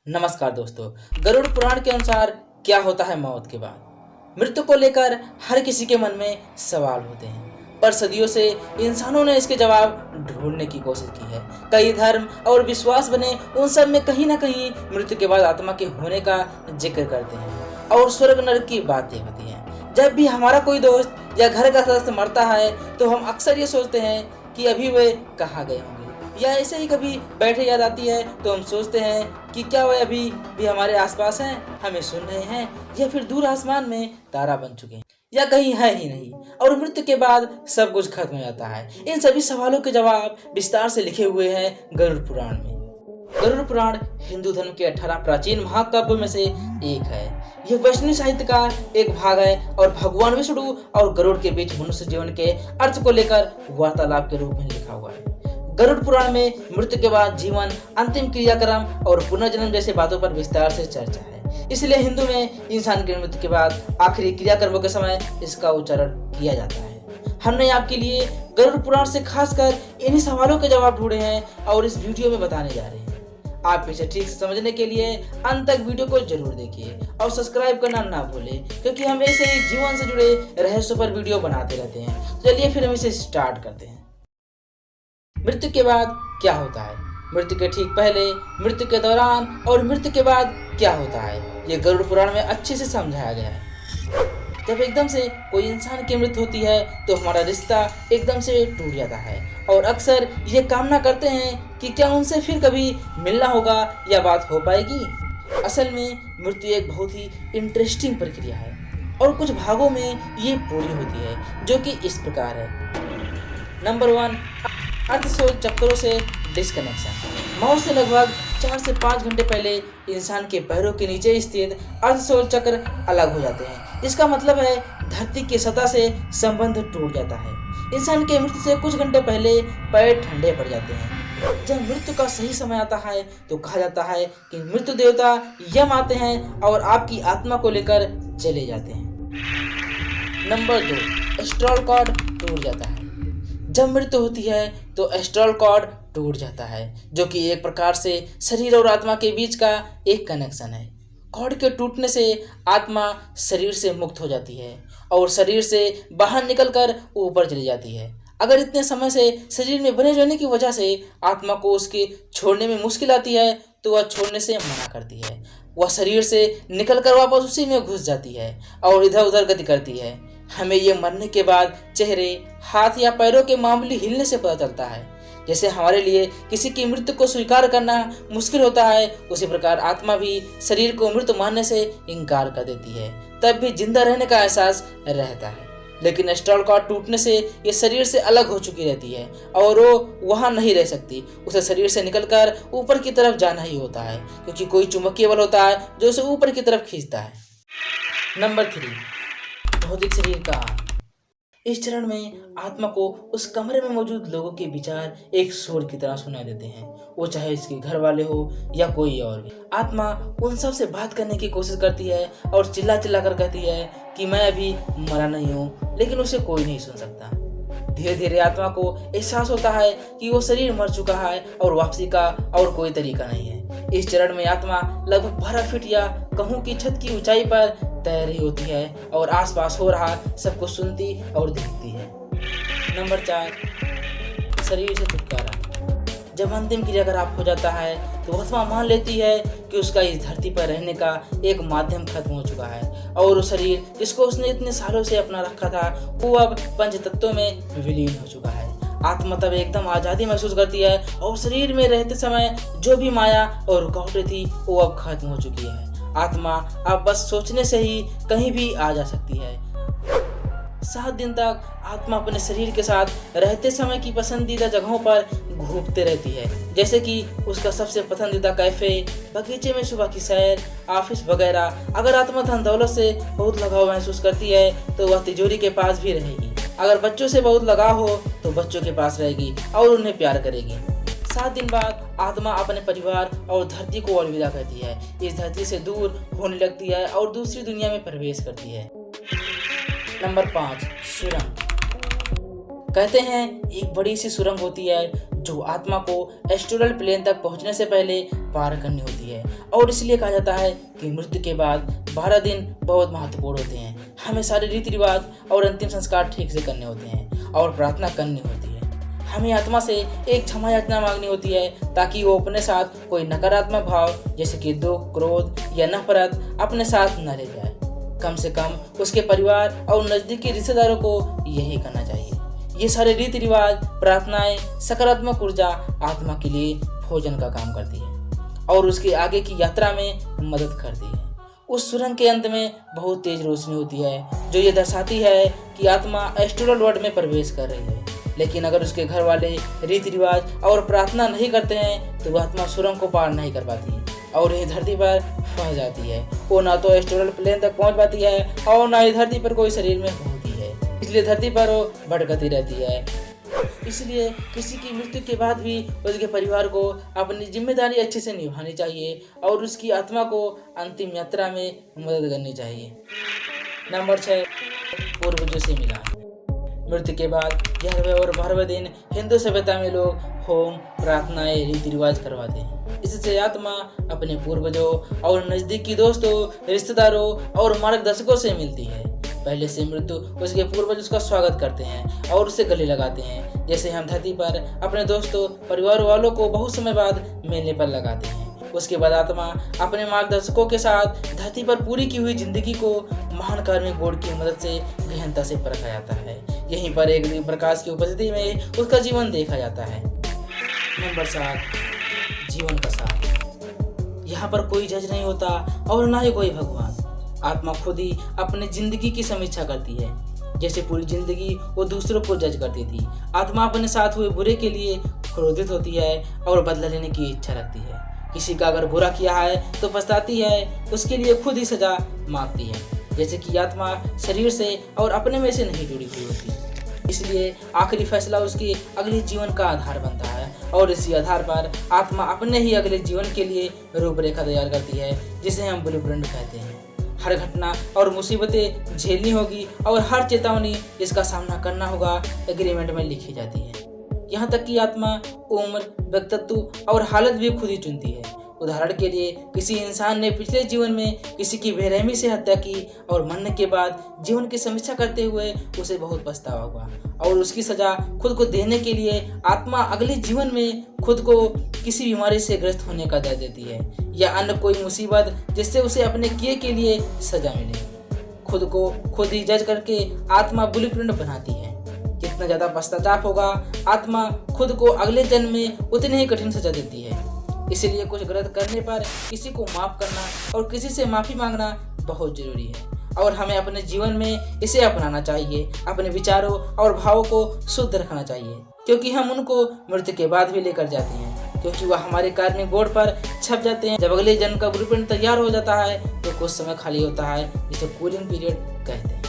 नमस्कार दोस्तों। गरुड़ पुराण के अनुसार क्या होता है मौत के बाद? मृत्यु को लेकर हर किसी के मन में सवाल होते हैं, पर सदियों से इंसानों ने इसके जवाब ढूंढने की कोशिश की है। कई धर्म और विश्वास बने उन सब में कहीं ना कहीं मृत्यु के बाद आत्मा के होने का जिक्र करते हैं और स्वर्ग नरक की बातें होती हैं। जब भी हमारा कोई दोस्त या घर का सदस्य मरता है तो हम अक्सर ये सोचते हैं कि अभी वे कहाँ गए होंगे, या ऐसे ही कभी बैठे याद आती है तो हम सोचते हैं कि क्या वे अभी भी हमारे आसपास हैं, हमें सुन रहे हैं, या फिर दूर आसमान में तारा बन चुके हैं, या कहीं है ही नहीं और मृत्यु के बाद सब कुछ खत्म हो जाता है। इन सभी सवालों के जवाब विस्तार से लिखे हुए हैं गरुड़ पुराण में। गरुड़ पुराण हिंदू धर्म के 18 प्राचीन महाकाव्यों में से एक है। यह वैष्णव साहित्य का एक भाग है और भगवान विष्णु और गरुड़ के बीच मनुष्य जीवन के अर्थ को लेकर वार्तालाप के रूप में लिखा हुआ है। गरुड़ पुराण में मृत्यु के बाद जीवन, अंतिम क्रियाक्रम और पुनर्जन्म जैसे बातों पर विस्तार से चर्चा है। इसलिए हिंदू में इंसान की मृत्यु के बाद आखिरी क्रियाक्रमों के समय इसका उच्चारण किया जाता है। हमने आपके लिए गरुड़ पुराण से खासकर इन्हीं सवालों के जवाब ढूंढे हैं और इस वीडियो में बताने जा रहे हैं। आप इसे ठीक से समझने के लिए अंत तक वीडियो को जरूर देखिए और सब्सक्राइब करना ना भूलें, क्योंकि हम ऐसे ही जीवन से जुड़े रहस्यों पर वीडियो बनाते रहते हैं। चलिए फिर हम इसे स्टार्ट करते हैं। मृत्यु के बाद क्या होता है? मृत्यु के ठीक पहले, मृत्यु के दौरान और मृत्यु के बाद क्या होता है, ये गरुड़ पुराण में अच्छे से समझाया गया है। जब एकदम से कोई इंसान की मृत्यु होती है तो हमारा रिश्ता एकदम से टूट जाता है और अक्सर ये कामना करते हैं कि क्या उनसे फिर कभी मिलना होगा या बात हो पाएगी। असल में मृत्यु एक बहुत ही इंटरेस्टिंग प्रक्रिया है और कुछ भागों में ये पूरी होती है, जो कि इस प्रकार है। नंबर 1, अर्धशोल चक्रों से डिस्कनेक्शन। मौत से लगभग 4 से 5 घंटे पहले इंसान के पैरों के नीचे स्थित अर्धशोल चक्र अलग हो जाते हैं। इसका मतलब है धरती की सतह से संबंध टूट जाता है। इंसान के मृत्यु से कुछ घंटे पहले पैर ठंडे पड़ जाते हैं। जब मृत्यु का सही समय आता है तो कहा जाता है कि मृत्यु देवता यम आते हैं और आपकी आत्मा को लेकर चले जाते हैं। नंबर 2, एस्ट्रल कॉर्ड टूट जाता है। जब मृत्यु होती है तो एस्ट्रल कॉर्ड टूट जाता है, जो कि एक प्रकार से शरीर और आत्मा के बीच का एक कनेक्शन है। कॉर्ड के टूटने से आत्मा शरीर से मुक्त हो जाती है और शरीर से बाहर निकलकर ऊपर चली जाती है। अगर इतने समय से शरीर में बने रहने की वजह से आत्मा को उसके छोड़ने में मुश्किल आती है तो वह छोड़ने से मना करती है। वह शरीर से निकलकर वापस उसी में घुस जाती है और इधर उधर गति करती है। हमें ये मरने के बाद चेहरे, हाथ या पैरों के मामूली हिलने से पता चलता है। जैसे हमारे लिए किसी की मृत्यु को स्वीकार करना मुश्किल होता है, उसी प्रकार आत्मा भी शरीर को मृत मानने से इनकार कर देती है। तब भी जिंदा रहने का एहसास रहता है, लेकिन एस्ट्रल कॉर्ड टूटने से ये शरीर से अलग हो चुकी रहती है और वो वहाँ नहीं रह सकती। उसे शरीर से निकलकर ऊपर की तरफ जाना ही होता है, क्योंकि कोई चुंबकीय बल होता है जो उसे ऊपर की तरफ खींचता है। नंबर 3, भौतिक शरीर का। इस चरण में आत्मा को उस कमरे में मौजूद लोगों के विचार एक शोर की तरह सुनाई देते हैं, वो चाहे इसके घर वाले हो या कोई और भी। आत्मा उन सब से बात करने की कोशिश करती है और चिल्ला चिल्ला कर कहती है कि मैं अभी मरा नहीं हूँ, लेकिन उसे कोई नहीं सुन सकता। धीरे धीरे आत्मा को एहसास होता है कि वो शरीर मर चुका है और वापसी का और कोई तरीका नहीं है। इस चरण में आत्मा लगभग 12 फीट या कहूँ की छत की ऊंचाई पर तैर रही होती है और आसपास हो रहा सब कुछ सुनती और देखती है। नंबर 4, शरीर से छुटकारा। जब अंतिम क्रियाकलाप हो जाता है तो आत्मा मान लेती है कि उसका इस धरती पर रहने का एक माध्यम खत्म हो चुका है और वो शरीर जिसको उसने इतने सालों से अपना रखा था वो अब पंच तत्वों में विलीन हो चुका है। आत्मा तब एकदम आज़ादी महसूस करती है और शरीर में रहते समय जो भी माया और रुकावटें थी वो अब खत्म हो चुकी है। आत्मा अब बस सोचने से ही कहीं भी आ जा सकती है। 7 दिन तक आत्मा अपने शरीर के साथ रहते समय की पसंदीदा जगहों पर घूमते रहती है, जैसे कि उसका सबसे पसंदीदा कैफे, बगीचे में सुबह की सैर, ऑफिस वगैरह। अगर आत्मा धन दौलत से बहुत लगाव महसूस करती है तो वह तिजोरी के पास भी रहेगी। अगर बच्चों से बहुत लगाव हो तो बच्चों के पास रहेगी और उन्हें प्यार करेगी। 7 दिन बाद आत्मा अपने परिवार और धरती को अलविदा कहती है, इस धरती से दूर होने लगती है और दूसरी दुनिया में प्रवेश करती है। नंबर 5, सुरंग। कहते हैं एक बड़ी सी सुरंग होती है जो आत्मा को एस्ट्रल प्लेन तक पहुंचने से पहले पार करनी होती है, और इसलिए कहा जाता है कि मृत्यु के बाद 12 दिन बहुत महत्वपूर्ण होते हैं। हमें सारे रीति रिवाज और अंतिम संस्कार ठीक से करने होते हैं और प्रार्थना करनी होती है। हमें आत्मा से एक क्षमा याचना मांगनी होती है ताकि वो अपने साथ कोई नकारात्मक भाव जैसे कि दुख, क्रोध या नफरत अपने साथ न ले जाए। कम से कम उसके परिवार और नजदीकी रिश्तेदारों को यही करना चाहिए। ये सारे रीति रिवाज, प्रार्थनाएं सकारात्मक ऊर्जा आत्मा के लिए भोजन का काम करती है और उसके आगे की यात्रा में मदद करती है। उस सुरंग के अंत में बहुत तेज रोशनी होती है जो ये दर्शाती है कि आत्मा एस्ट्रल वर्ल्ड में प्रवेश कर रही है। लेकिन अगर उसके घर वाले रीति रिवाज और प्रार्थना नहीं करते हैं तो वह आत्मा सुरंग को पार नहीं कर पाती और यही धरती पर फंस जाती है। वो ना तो एस्ट्रल प्लेन तक पहुंच पाती है और ना ही धरती पर कोई शरीर में होती है, इसलिए धरती पर वो भटकती रहती है। इसलिए किसी की मृत्यु के बाद भी उसके परिवार को अपनी जिम्मेदारी अच्छे से निभानी चाहिए और उसकी आत्मा को अंतिम यात्रा में मदद करनी चाहिए। नंबर 6, पूर्वजों से मिलान। मृत्यु के बाद 11वें और 12वें दिन हिंदू सभ्यता में लोग होम, प्रार्थनाएं, रीति रिवाज करवाते हैं। इससे आत्मा अपने पूर्वजों और नजदीकी दोस्तों, रिश्तेदारों और मार्गदर्शकों से मिलती है। पहले से मृत्यु उसके पूर्वज उसका स्वागत करते हैं और उससे गले लगाते हैं, जैसे हम धरती पर अपने दोस्तों, परिवार वालों को बहुत समय बाद मिलने पर लगाते हैं। उसके बाद आत्मा अपने मार्गदर्शकों के साथ धरती पर पूरी की हुई जिंदगी को महान कार्मिक बोर्ड की मदद से गहनता से परखा जाता है। यहीं पर एक प्रकाश की उपस्थिति में उसका जीवन देखा जाता है। नंबर 7, जीवन का सार। यहाँ पर कोई जज नहीं होता और ना ही कोई भगवान। आत्मा खुद ही अपनी जिंदगी की समीक्षा करती है। जैसे पूरी जिंदगी वो दूसरों को जज करती थी, आत्मा अपने साथ हुए बुरे के लिए क्रोधित होती है और बदला लेने की इच्छा रखती है। किसी का अगर बुरा किया है तो पछताती है, उसके लिए खुद ही सजा मांगती है। जैसे कि आत्मा शरीर से और अपने में से नहीं जुड़ी हुई होती, इसलिए आखिरी फैसला उसके अगले जीवन का आधार बनता है और इसी आधार पर आत्मा अपने ही अगले जीवन के लिए रूपरेखा तैयार करती है, जिसे हम ब्लूप्रिंट कहते हैं। हर घटना और मुसीबतें झेलनी होगी और हर चेतावनी जिसका सामना करना होगा एग्रीमेंट में लिखी जाती है। यहाँ तक कि आत्मा उम्र, व्यक्तित्व और हालत भी खुद ही चुनती है। उदाहरण के लिए किसी इंसान ने पिछले जीवन में किसी की बेरहमी से हत्या की और मरने के बाद जीवन की समीक्षा करते हुए उसे बहुत पछतावा हुआ और उसकी सजा खुद को देने के लिए आत्मा अगले जीवन में खुद को किसी बीमारी से ग्रस्त होने का दर्द देती है या अन्य कोई मुसीबत जिससे उसे अपने किए के लिए सजा मिले। खुद को खुद ही जज करके आत्मा ब्लूप्रिंट बनाती है। जितना ज्यादा पश्चाताप होगा, आत्मा खुद को अगले जन्म में उतनी ही कठिन सजा देती है। इसलिए कुछ गलत करने पर किसी को माफ करना और किसी से माफी मांगना बहुत जरूरी है और हमें अपने जीवन में इसे अपनाना चाहिए। अपने विचारों और भावों को शुद्ध रखना चाहिए, क्योंकि हम उनको मृत्यु के बाद भी लेकर जाते हैं, क्योंकि वह हमारे कार्मिक बोर्ड पर छप जाते हैं। जब अगले जन्म का ब्लूप्रिंट तैयार हो जाता है तो कुछ समय खाली होता है, जिसे कूलिंग पीरियड कहते हैं।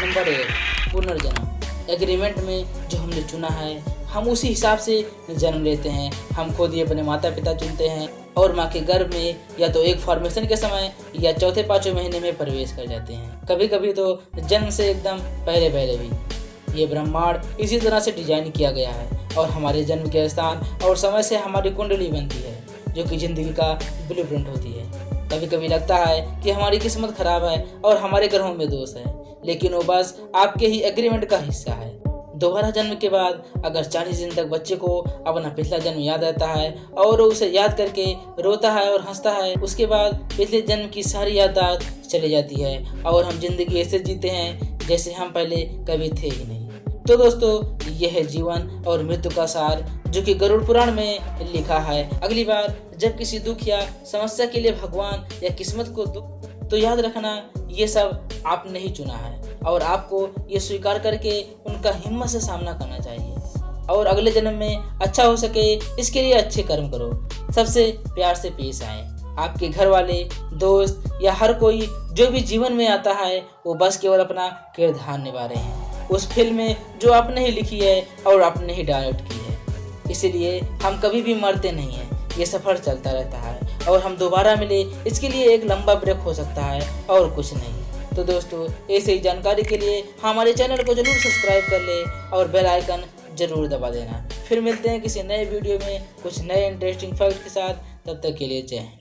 नंबर 1, पुनर्जन्म। एग्रीमेंट में जो हमने चुना है हम उसी हिसाब से जन्म लेते हैं। हम खुद ही अपने माता पिता चुनते हैं और माँ के गर्भ में या तो एक फॉर्मेशन के समय या चौथे 5वें महीने में प्रवेश कर जाते हैं। कभी कभी तो जन्म से एकदम पहले भी। ये ब्रह्मांड इसी तरह से डिजाइन किया गया है और हमारे जन्म के स्थान और समय से हमारी कुंडली बनती है, जो कि जिंदगी का ब्लूप्रिंट होती है। कभी कभी लगता है कि हमारी किस्मत खराब है और हमारे ग्रहों में दोष है, लेकिन वो बस आपके ही एग्रीमेंट का हिस्सा है। दोबारा जन्म के बाद अगर 40 दिन तक बच्चे को अपना पिछला जन्म याद रहता है और उसे याद करके रोता है और हंसता है, उसके बाद पिछले जन्म की सारी याददाश्त चली जाती है और हम जिंदगी ऐसे जीते हैं जैसे हम पहले कभी थे ही नहीं। तो दोस्तों, यह है जीवन और मृत्यु का सार, जो कि गरुड़ पुराण में लिखा है। अगली बार जब किसी दुख या समस्या के लिए भगवान या किस्मत को दुख, तो याद रखना ये सब आपने ही चुना है और आपको ये स्वीकार करके उनका हिम्मत से सामना करना चाहिए और अगले जन्म में अच्छा हो सके इसके लिए अच्छे कर्म करो। सबसे प्यार से पेश आए। आपके घर वाले, दोस्त या हर कोई जो भी जीवन में आता है वो बस केवल अपना किरदार निभा रहे हैं उस फिल्म में जो आपने ही लिखी है और आपने ही डायरेक्ट की है। इसलिए हम कभी भी मरते नहीं हैं, ये सफर चलता रहता है और हम दोबारा मिले इसके लिए एक लंबा ब्रेक हो सकता है और कुछ नहीं। तो दोस्तों ऐसे ही जानकारी के लिए हमारे चैनल को जरूर सब्सक्राइब कर ले और बेल आइकन जरूर दबा देना। फिर मिलते हैं किसी नए वीडियो में कुछ नए इंटरेस्टिंग फैक्ट के साथ। तब तक के लिए जय हिंद।